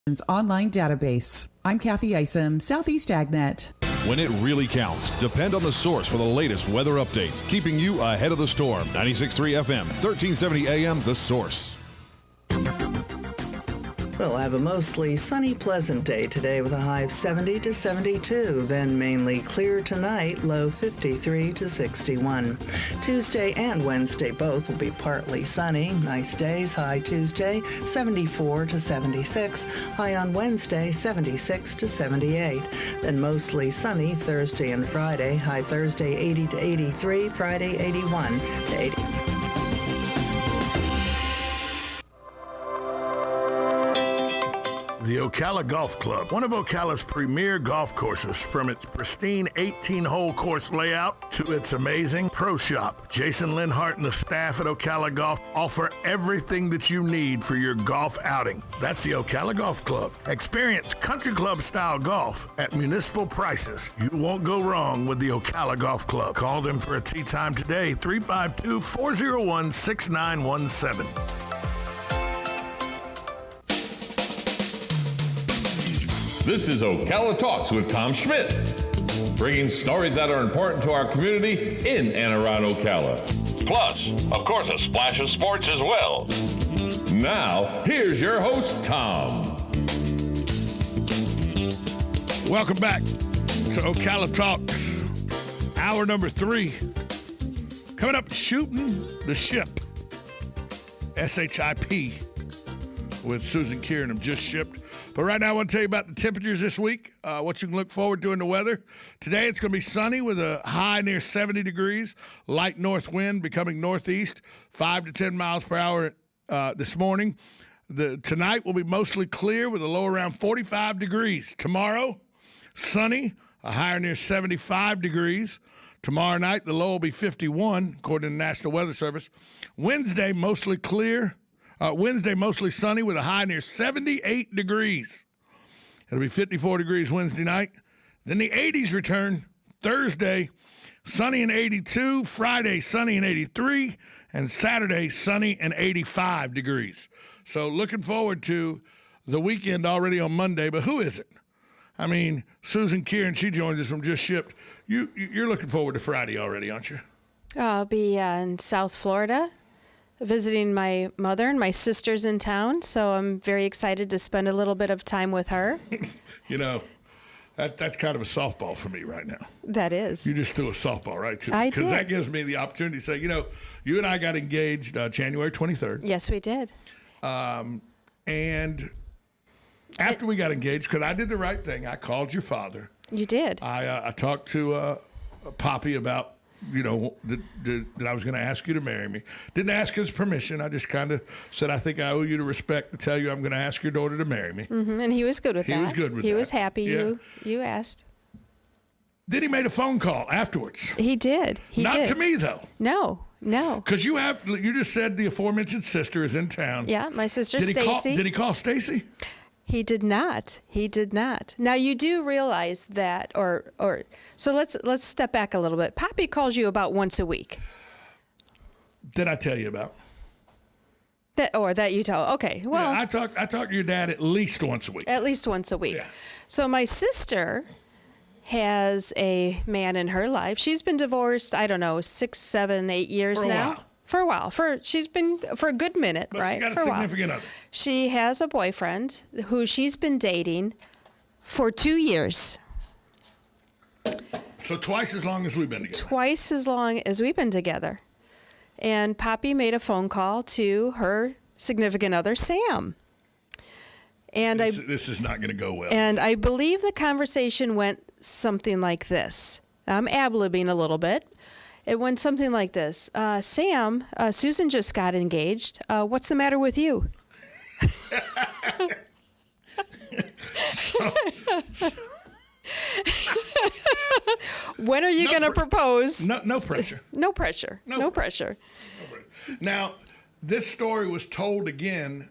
online database. I'm Kathy Isom, Southeast AgNet. When it really counts, depend on the source for the latest weather updates, keeping you ahead of the storm. 96.3 FM, 1370 AM, The Source. We'll have a mostly sunny, pleasant day today with a high of 70 to 72, then mainly clear tonight, low 53 to 61. Tuesday and Wednesday both will be partly sunny. Nice days, high Tuesday, 74 to 76, high on Wednesday, 76 to 78. Then mostly sunny Thursday and Friday, high Thursday 80 to 83, Friday 81 to 80. The Ocala Golf Club, one of Ocala's premier golf courses, from its pristine 18-hole course layout to its amazing pro shop. Jason Linhart and the staff at Ocala Golf offer everything that you need for your golf outing. That's the Ocala Golf Club. Experience country club style golf at municipal prices. You won't go wrong with the Ocala Golf Club. Call them for a tee time today, 352-401-6917. This is Ocala Talks with Tom Schmidt, bringing stories that are important to our community in and around Ocala. Plus, of course, a splash of sports as well. Now, here's your host, Tom. Welcome back to Ocala Talks, hour number 3. Coming up, Shooti'n the Ship, SHIP, with Susan Kieran, just shipped. But right now, I want to tell you about the temperatures this week, what you can look forward to in the weather. Today, it's going to be sunny with a high near 70 degrees, light north wind becoming northeast, 5 to 10 miles per hour this morning. Tonight will be mostly clear with a low around 45 degrees. Tomorrow, sunny, a higher near 75 degrees. Tomorrow night, the low will be 51, according to the National Weather Service. Wednesday, mostly clear. Wednesday, mostly sunny with a high near 78 degrees. It'll be 54 degrees Wednesday night. Then the 80s return. Thursday, sunny and 82. Friday, sunny and 83. And Saturday, sunny and 85 degrees. So looking forward to the weekend already on Monday. But who is it? I mean, Susan Kieran, she joins us from Just Shipped. You're looking forward to Friday already, aren't you? I'll be in South Florida, visiting my mother, and my sister's in town, so I'm very excited to spend a little bit of time with her. You know, that's kind of a softball for me right now. That is. You just threw a softball right to me. I did. Because that gives me the opportunity to say, you know, you and I got engaged January 23rd. Yes, we did. And after we got engaged, because I did the right thing, I called your father. You did. I talked to Poppy about, you know, that I was going to ask you to marry me. Didn't ask his permission. I just kind of said, I think I owe you the respect to tell you I'm going to ask your daughter to marry me. Mm-hmm. And he was good with that. He was good with that. He was happy Yeah. you asked. Then he made a phone call afterwards. He did. Not to me, though. No. Because you just said the aforementioned sister is in town. Yeah, my sister Stacy. Did he call Stacy? He did not. Now you do realize that, so let's step back a little bit. Poppy calls you about once a week. Did I tell you about? That you tell. Okay. Well, yeah, I talk to your dad at least once a week. At least once a week. Yeah. So my sister has a man in her life. She's been divorced, I don't know, 6, 7, 8 years now. For a while. She's been for a good minute, but right? She got for a significant other. She has a boyfriend who she's been dating for 2 years. So twice as long as we've been together. Twice as long as we've been together. And Poppy made a phone call to her significant other, Sam. And this is not going to go well. And I believe the conversation went something like this. I'm ad-libbing a little bit. It went something like this. Sam, Susan just got engaged. What's the matter with you? When are you going to propose? No pressure. No pressure. No pressure. Now, this story was told again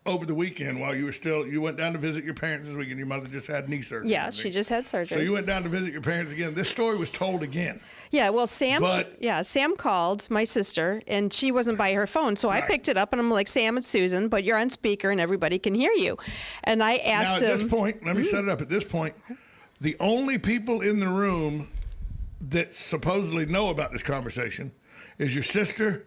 over the weekend while you went down to visit your parents this weekend. Your mother just had knee surgery. Yeah, she just had surgery. So you went down to visit your parents again. This story was told again. Yeah, well, Sam called my sister, and she wasn't by her phone, so I picked it up, and I'm like, Sam, it's Susan, but you're on speaker, and everybody can hear you. And I asked him. Now, at this point, let me set it up. At this point, the only people in the room that supposedly know about this conversation is your sister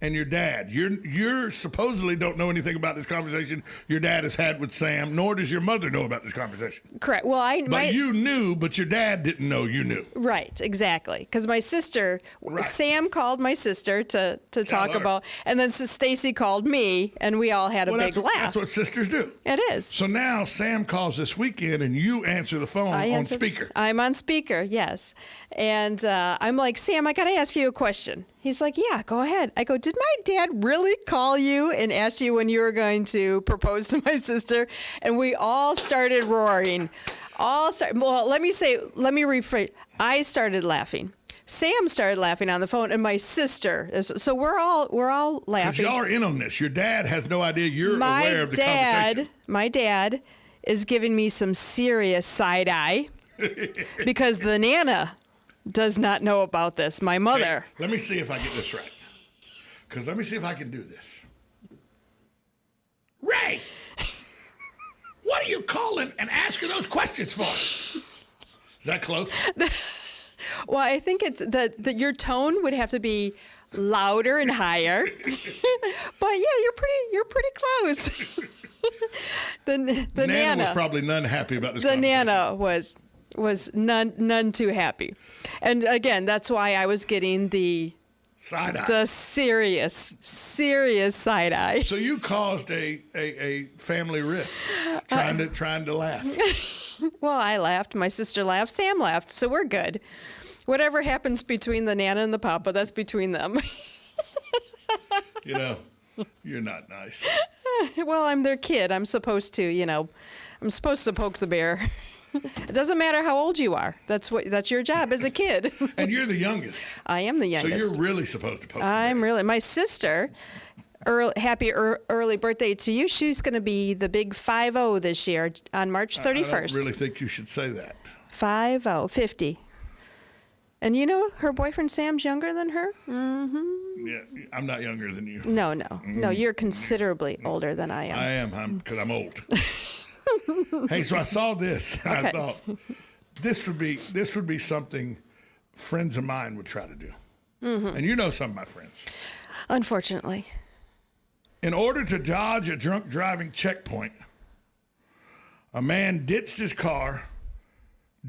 and your dad. You're supposedly don't know anything about this conversation your dad has had with Sam, nor does your mother know about this conversation. Correct. Well, you knew, but your dad didn't know you knew. Right, exactly. Because my sister, Sam called my sister to talk about, and then Stacy called me, and we all had a big laugh. That's what sisters do. It is. So now Sam calls this weekend, and you answer the phone on speaker. I'm on speaker, yes. And I'm like, Sam, I got to ask you a question. He's like, yeah, go ahead. I go, did my dad really call you and ask you when you were going to propose to my sister? And we all started roaring. Well, let me rephrase. I started laughing. Sam started laughing on the phone, and my sister so we're all laughing. Because y'all are in on this. Your dad has no idea you're aware of the conversation. My dad is giving me some serious side eye because the Nana does not know about this. My mother. Okay, let me see if I get this right. Because let me see if I can do this. Ray, what are you calling and asking those questions for? Is that close? Well, I think it's that your tone would have to be louder and higher. But yeah, you're pretty close. the Nana was probably none happy about this. The Nana was none too happy. And again, that's why I was getting the side eye. The serious side eye. So you caused a family rift trying to laugh. Well, I laughed, my sister laughed, Sam laughed, so we're good. Whatever happens between the Nana and the Papa, that's between them. You're not nice. Well, I'm their kid. I'm supposed to poke the bear. It doesn't matter how old you are. That's your job as a kid. And you're the youngest. I am the youngest. So you're really supposed to poke the bear. I'm really. My sister, happy early birthday to you. She's going to be the big 50 this year on March 31st. I don't really think you should say that. 50. And her boyfriend Sam's younger than her? Mm-hmm. Yeah, I'm not younger than you. No, you're considerably older than I am. I am, because I'm old. Hey, so I saw this, and I thought this would be something friends of mine would try to do. Mm-hmm. And you know some of my friends. Unfortunately. In order to dodge a drunk driving checkpoint, a man ditched his car,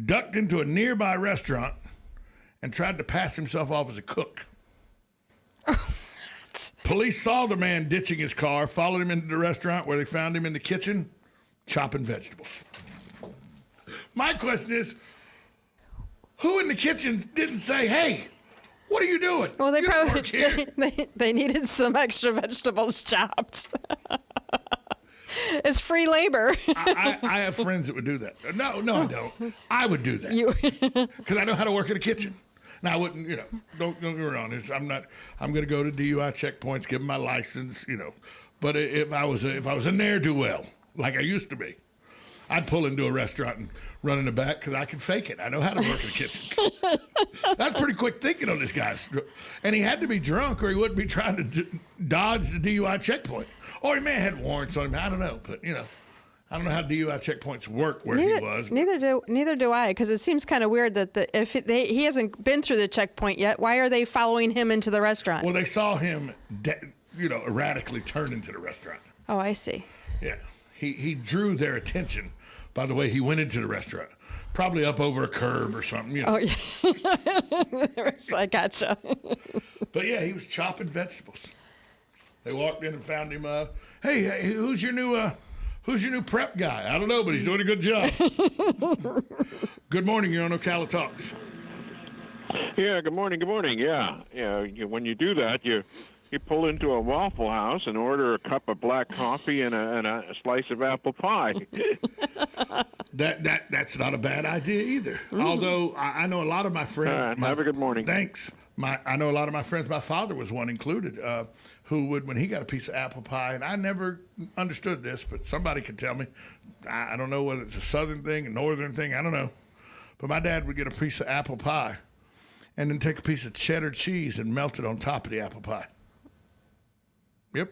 ducked into a nearby restaurant, and tried to pass himself off as a cook. Police saw the man ditching his car, followed him into the restaurant where they found him in the kitchen chopping vegetables. My question is, who in the kitchen didn't say, hey, what are you doing? Well, they you probably they needed some extra vegetables chopped. It's free labor. I have friends that would do that. No, I don't. I would do that. Because I know how to work in a kitchen. Now, I wouldn't, don't get me wrong. I'm going to go to DUI checkpoints, give them my license, But if I was a ne'er-do-well, like I used to be, I'd pull into a restaurant and run in the back because I can fake it. I know how to work in the kitchen. That's pretty quick thinking on this guy. And he had to be drunk or he wouldn't be trying to dodge the DUI checkpoint. Or he may have had warrants on him. I don't know. But, I don't know how DUI checkpoints work where he was. Neither do I, because it seems kind of weird that if he hasn't been through the checkpoint yet, why are they following him into the restaurant? Well, they saw him, erratically turn into the restaurant. Oh, I see. Yeah. He drew their attention by the way he went into the restaurant. Probably up over a curb or something. Oh, yeah. I gotcha. But, yeah, he was chopping vegetables. They walked in and found him. Hey, who's your new prep guy? I don't know, but he's doing a good job. Good morning. You're on Ocala Talks. Yeah, good morning. Yeah, when you do that, you pull into a Waffle House and order a cup of black coffee and a slice of apple pie. That's not a bad idea either. Mm. Although I know a lot of my friends. Have a good morning. Thanks. I know a lot of my friends. My father was one included. who would, when he got a piece of apple pie, and I never understood this, but somebody could tell me. I don't know whether it's a southern thing, a northern thing, I don't know. But my dad would get a piece of apple pie and then take a piece of cheddar cheese and melt it on top of the apple pie. Yep.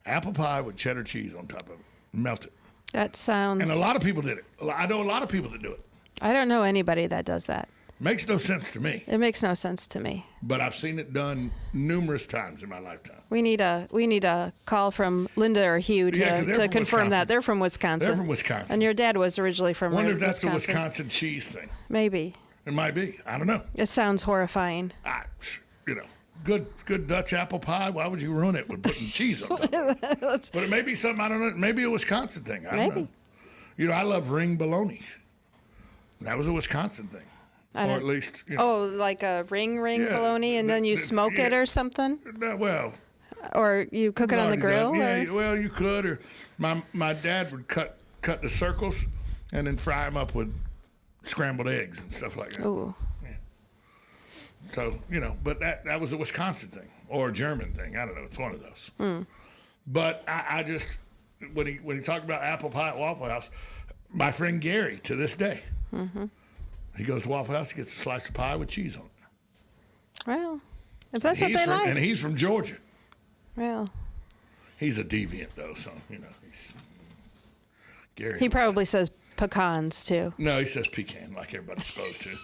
Apple pie with cheddar cheese on top of it. Melt it. That sounds... And a lot of people did it. I know a lot of people that do it. I don't know anybody that does that. Makes no sense to me. It makes no sense to me. But I've seen it done numerous times in my lifetime. We need a call from Linda or Hugh to confirm that. They're from Wisconsin. They're from Wisconsin. And your dad was originally from I wonder Wisconsin. if that's the Wisconsin cheese thing. Maybe. It might be. I don't know. It sounds horrifying. Good Dutch apple pie. Why would you ruin it with putting cheese on top? But it may be something, I don't know. Maybe a Wisconsin thing. I don't know. I love ring bologna. That was a Wisconsin thing. Or at least, like a ring bologna, and then you smoke it or something? Well. Or you cook it on the grill? Yeah, well, you could. Or my dad would cut the circles and then fry them up with scrambled eggs and stuff like that. Ooh. Yeah. So, but that was a Wisconsin thing or a German thing. I don't know. It's one of those. Mm. But I just, when he talked about apple pie at Waffle House, my friend Gary, to this day, he goes to Waffle House, he gets a slice of pie with cheese on it. Well, if that's what they like. And he's from Georgia. Well. He's a deviant, though, so, he's... Gary. He probably says pecans, too. No, he says pecan, like everybody's supposed to.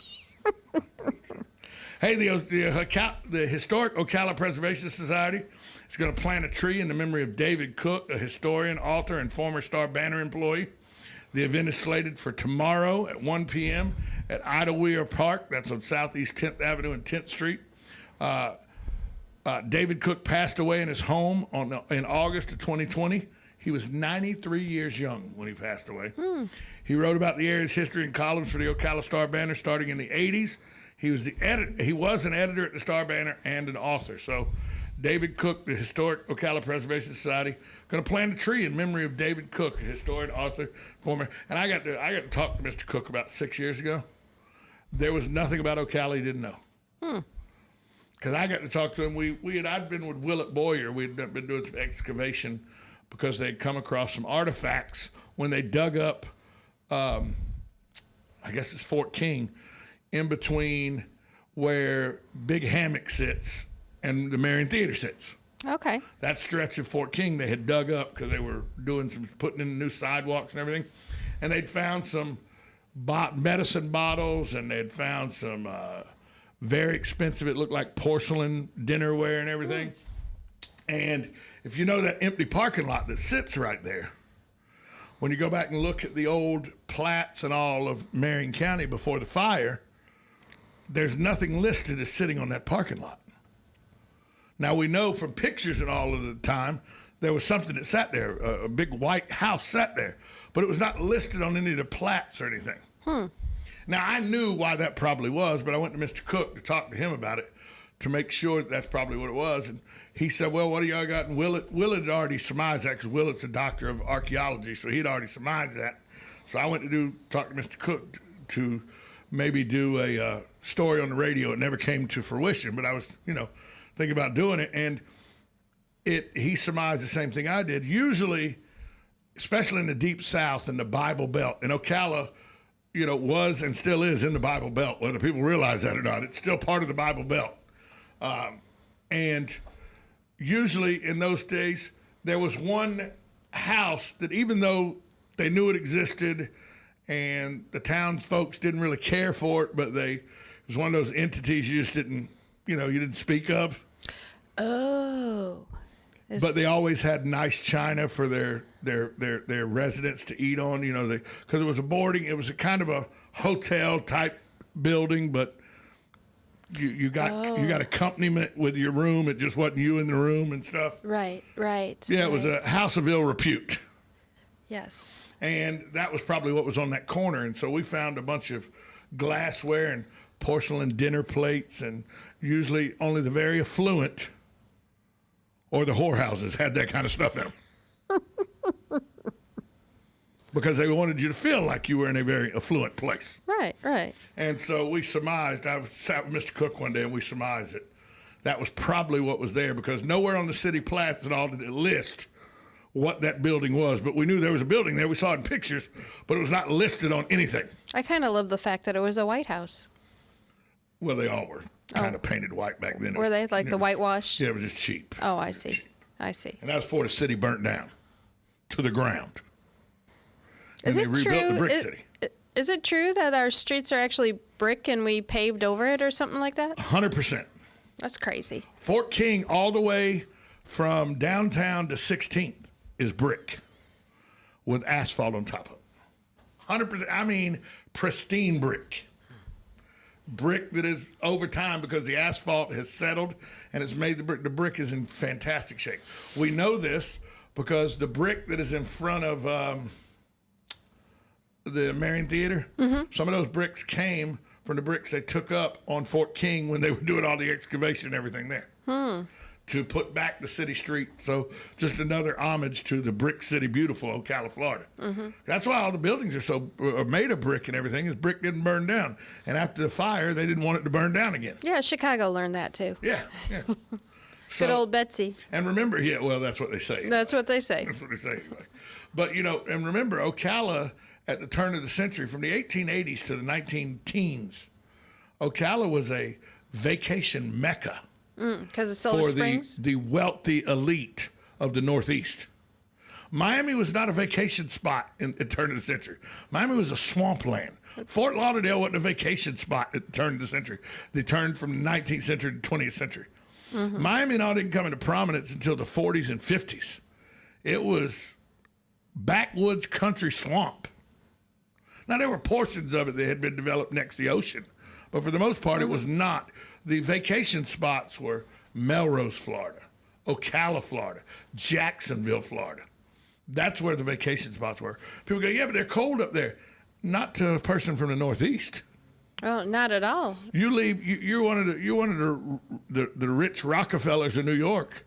Hey, the Historic Ocala Preservation Society is going to plant a tree in the memory of David Cook, a historian, author, and former Star Banner employee. The event is slated for tomorrow at 1 p.m. at Ida Weir Park. That's on Southeast 10th Avenue and 10th Street. David Cook passed away in his home in August of 2020. He was 93 years young when he passed away. He wrote about the area's history in columns for the Ocala Star Banner starting in the 80s. He was an editor at the Star Banner and an author. So David Cook, the Historic Ocala Preservation Society, going to plant a tree in memory of David Cook, a historian, author, former. And I got to talk to Mr. Cook about 6 years ago. There was nothing about Ocala he didn't know. Because I got to talk to him. I'd been with Willett Boyer. We'd been doing some excavation because they'd come across some artifacts when they dug up, I guess it's Fort King, in between where Big Hammock sits and the Marion Theater sits. Okay. That stretch of Fort King they had dug up because they were putting in new sidewalks and everything. And they'd found some medicine bottles, and they'd found some very expensive, it looked like porcelain dinnerware and everything. And if you know that empty parking lot that sits right there, when you go back and look at the old plats and all of Marion County before the fire, there's nothing listed as sitting on that parking lot. Now, we know from pictures and all of the time, there was something that sat there, a big white house sat there, but it was not listed on any of the plats or anything. Now, I knew why that probably was, but I went to Mr. Cook to talk to him about it to make sure that's probably what it was. And he said, well, what do y'all got? And Willett had already surmised that because Willett's a doctor of archaeology, so he'd already surmised that. So I went to talk to Mr. Cook to maybe do a story on the radio. It never came to fruition, but I was, thinking about doing it. And he surmised the same thing I did. Usually, especially in the Deep South and the Bible Belt, and Ocala, was and still is in the Bible Belt, whether people realize that or not. It's still part of the Bible Belt. And usually in those days, there was one house that even though they knew it existed and the town's folks didn't really care for it, but it was one of those entities you just didn't, you didn't speak of. Oh. But they always had nice china for their residents to eat on, because it was it was a kind of a hotel type building, but you got accompaniment with your room. It just wasn't you in the room and stuff. Right. Yeah, it was a house of ill repute. Yes. And that was probably what was on that corner. And so we found a bunch of glassware and porcelain dinner plates, and usually only the very affluent or the whorehouses had that kind of stuff in them. Because they wanted you to feel like you were in a very affluent place. Right. And so we surmised, I sat with Mr. Cook one day and we surmised that was probably what was there, because nowhere on the city plats at all did it list what that building was. But we knew there was a building there. We saw it in pictures, but it was not listed on anything. I kind of love the fact that it was a White House. Well, they all were kind of painted white back then. Were they like the whitewash? Yeah, it was just cheap. Oh, I see. I see. And that was before the city burnt down to the ground. Is and it they rebuilt true? the brick city. Is it true that our streets are actually brick and we paved over it or something like that? 100%. That's crazy. Fort King, all the way from downtown to 16th, is brick with asphalt on top of it. 100%. I mean, pristine brick. Brick that is over time, because the asphalt has settled and it's made the brick. The brick is in fantastic shape. We know this because the brick that is in front of the Marion Theater, some of those bricks came from the bricks they took up on Fort King when they were doing all the excavation and everything there to put back the city street. So just another homage to the brick city, beautiful Ocala, Florida. That's why all the buildings are made of brick and everything, is brick didn't burn down. And after the fire, they didn't want it to burn down again. Yeah, Chicago learned that too. Yeah. Good old Betsy. And remember, well, that's what they say. That's what they say. That's what they say. But, and remember, Ocala at the turn of the century, from the 1880s to the 19-teens, Ocala was a vacation mecca. Because of Silver Springs? The wealthy elite of the Northeast. Miami was not a vacation spot at the turn of the century. Miami was a swampland. Fort Lauderdale wasn't a vacation spot at the turn of the century. They turned from the 19th century to 20th century. Miami and all didn't come into prominence until the 40s and 50s. It was backwoods country swamp. Now, there were portions of it that had been developed next to the ocean, but for the most part, it was not. The vacation spots were Melrose, Florida, Ocala, Florida, Jacksonville, Florida. That's where the vacation spots were. People go, yeah, but they're cold up there. Not to a person from the Northeast. Oh, not at all. You leave. You're one of the rich Rockefellers of New York.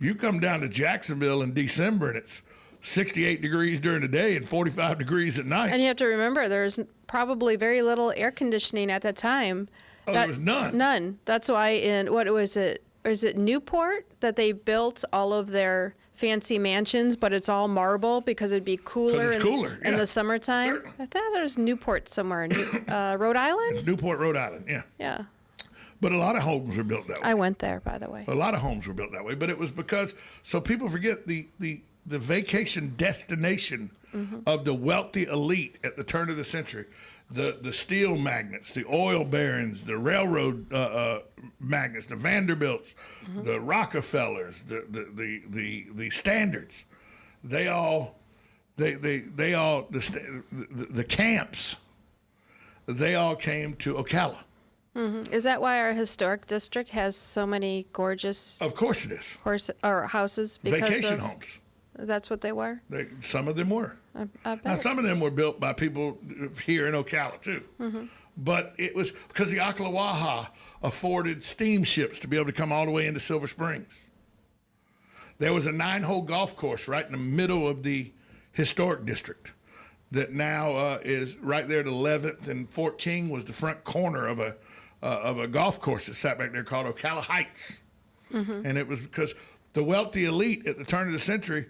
You come down to Jacksonville in December and it's 68 degrees during the day and 45 degrees at night. And you have to remember, there's probably very little air conditioning at that time. There was none. None. That's why what was it? Is it Newport that they built all of their fancy mansions, but it's all marble because it'd be cooler in the summertime? Certainly. I thought there was Newport somewhere. Rhode Island? It's Newport, Rhode Island, yeah. Yeah. But a lot of homes were built that way. I went there, by the way. A lot of homes were built that way, but it was because, so people forget the vacation destination of the wealthy elite at the turn of the century. The steel magnates, the oil barons, the railroad magnates, the Vanderbilts, the Rockefellers, the Standards, the camps, they all came to Ocala. Is that why our historic district has so many gorgeous? Of course it is. Houses. Because vacation homes. That's what they were? Some of them were. I bet. Now, some of them were built by people here in Ocala, too. But it was because the Ocklawaha afforded steamships to be able to come all the way into Silver Springs. There was a 9-hole golf course right in the middle of the historic district that now is right there at 11th, and Fort King was the front corner of a golf course that sat back there called Ocala Heights. And it was because the wealthy elite at the turn of the century,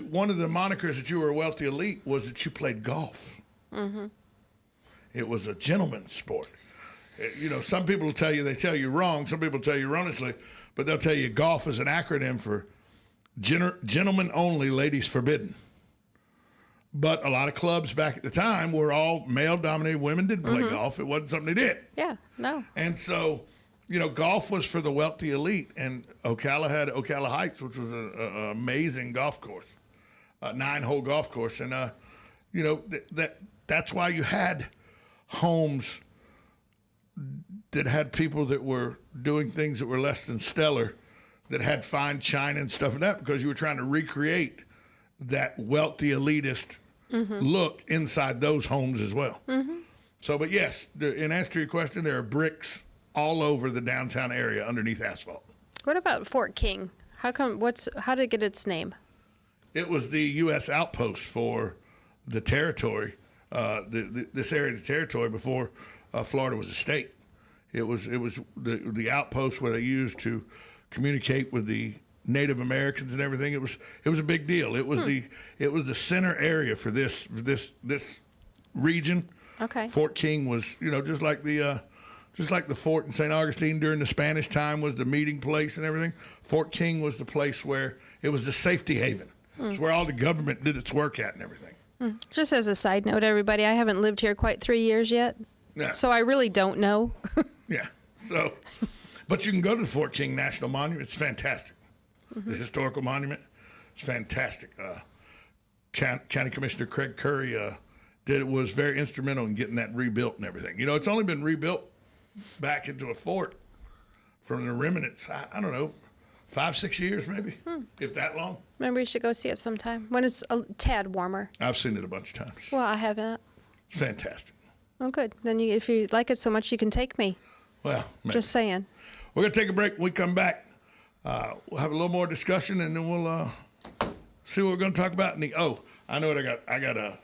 one of the monikers that you were a wealthy elite was that you played golf. It was a gentleman's sport. Some people will tell you, they tell you wrong. Some people tell you erroneously, but they'll tell you golf is an acronym for gentlemen only, ladies forbidden. But a lot of clubs back at the time were all male-dominated. Women didn't play golf. It wasn't something they did. Yeah, no. And so, golf was for the wealthy elite, and Ocala had Ocala Heights, which was an amazing golf course, a 9-hole golf course. And, that's why you had homes that had people that were doing things that were less than stellar, that had fine china and stuff like that, because you were trying to recreate that wealthy elitist look inside those homes as well. So, but yes, in answer to your question, there are bricks all over the downtown area underneath asphalt. What about Fort King? How did it get its name? It was the U.S. outpost for the territory, this area of the territory before Florida was a state. It was the outpost where they used to communicate with the Native Americans and everything. It was a big deal. It was the center area for this region. Okay. Fort King was, just like the fort in St. Augustine during the Spanish time was the meeting place and everything. Fort King was the place where it was the safety haven. It's where all the government did its work at and everything. Just as a side note, everybody, I haven't lived here quite 3 years yet. Yeah. So I really don't know. Yeah. So, but you can go to the Fort King National Monument. It's fantastic. The historical monument. It's fantastic. County Commissioner Craig Curry was very instrumental in getting that rebuilt and everything. It's only been rebuilt back into a fort from the remnants. I don't know, 5-6 years maybe, if that long. Maybe we should go see it sometime when it's a tad warmer. I've seen it a bunch of times. Well, I haven't. It's fantastic. Oh, good. Then if you like it so much, you can take me. Well, maybe. Just saying. We're gonna take a break. When we come back, we'll have a little more discussion, and then we'll see what we're gonna talk about. I know what I got.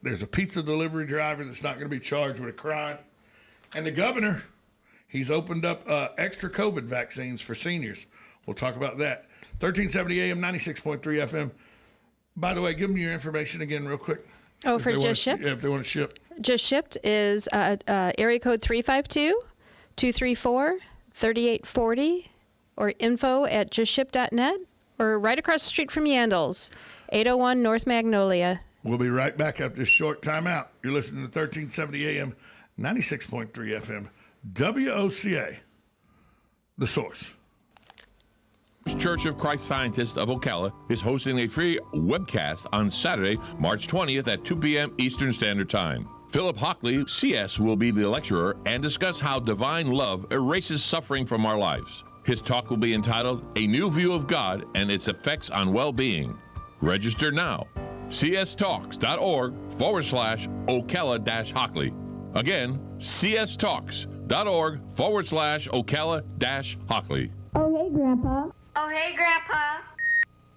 There's a pizza delivery driver that's not gonna be charged with a crime, and the governor, he's opened up extra COVID vaccines for seniors. We'll talk about that. 1370 AM, 96.3 FM. By the way, give them your information again real quick. Oh, for Just Shipped? Yeah, if they want to ship. Just Shipped is area code 352-234-3840 or info@justship.net or right across the street from Yandles, 801 North Magnolia. We'll be right back after this short timeout. You're listening to 1370 AM, 96.3 FM, WOCA, The Source. Church of Christ Scientist of Ocala is hosting a free webcast on Saturday, March 20th at 2 p.m. Eastern Standard Time. Philip Hockley, CS, will be the lecturer and discuss how divine love erases suffering from our lives. His talk will be entitled A New View of God and Its Effects on Well-Being. Register now. cstalks.org/Ocala-Hockley. Again, cstalks.org/Ocala-Hockley. Oh, hey, Grandpa. Oh, hey, Grandpa.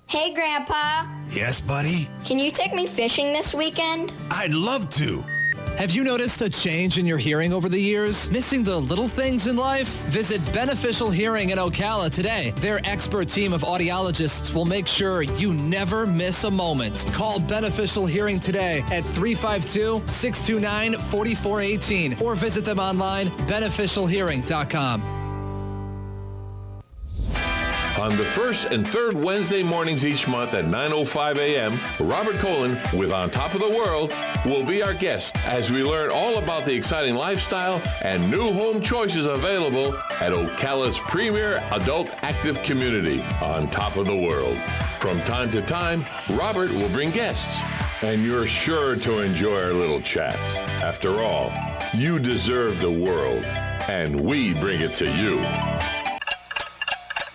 Hey, Grandpa. Yes, buddy? Can you take me fishing this weekend? I'd love to. Have you noticed a change in your hearing over the years? Missing the little things in life? Visit Beneficial Hearing in Ocala today. Their expert team of audiologists will make sure you never miss a moment. Call Beneficial Hearing today at 352-629-4418 or visit them online, beneficialhearing.com. On the first and third Wednesday mornings each month at 9:05 a.m., Robert Colin with On Top of the World will be our guest as we learn all about the exciting lifestyle and new home choices available at Ocala's premier adult active community, On Top of the World. From time to time, Robert will bring guests, and you're sure to enjoy our little chat. After all, you deserve the world, and we bring it to you.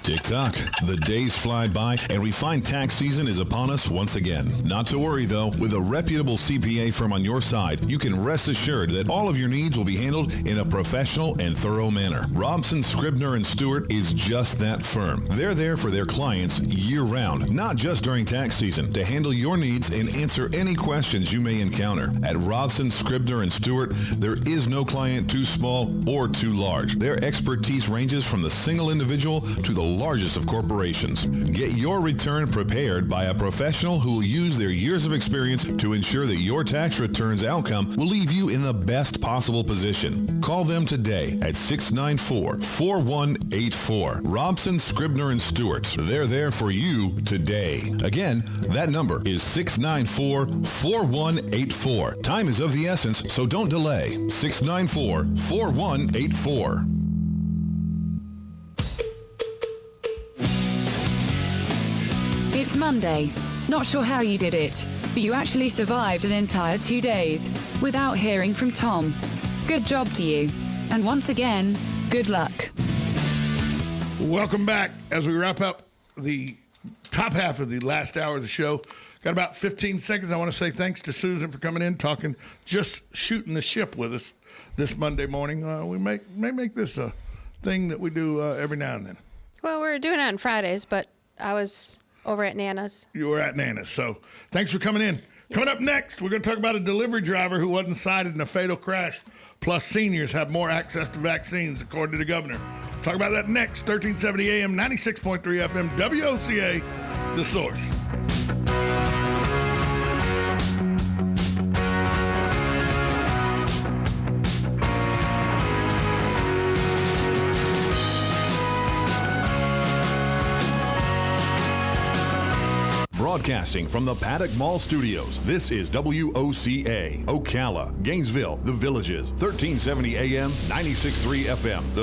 Tick-tock. The days fly by, and we find tax season is upon us once again. Not to worry, though. With a reputable CPA firm on your side, you can rest assured that all of your needs will be handled in a professional and thorough manner. Robson, Scribner & Stewart is just that firm. They're there for their clients year-round, not just during tax season, to handle your needs and answer any questions you may encounter. At Robson, Scribner & Stewart, there is no client too small or too large. Their expertise ranges from the single individual to the largest of corporations. Get your return prepared by a professional who will use their years of experience to ensure that your tax return's outcome will leave you in the best possible position. Call them today at 694-4184. Robson, Scribner & Stewart. They're there for you today. Again, that number is 694-4184. Time is of the essence, so don't delay. 694-4184. It's Monday. Not sure how you did it, but you actually survived an entire 2 days without hearing from Tom. Good job to you. And once again, good luck. Welcome back as we wrap up the top half of the last hour of the show. Got about 15 seconds. I want to say thanks to Susan for coming in, talking, just shooting the ship with us this Monday morning. We may make this a thing that we do every now and then. Well, we're doing it on Fridays, but I was over at Nana's. You were at Nana's, so thanks for coming in. Coming up next, we're going to talk about a delivery driver who wasn't cited in a fatal crash Plus, seniors have more access to vaccines, according to the governor. Talk about that next. 1370 AM, 96.3 FM, WOCA, The Source. Broadcasting from the Paddock Mall Studios, this is WOCA, Ocala, Gainesville, The Villages, 1370 AM, 96.3 FM, The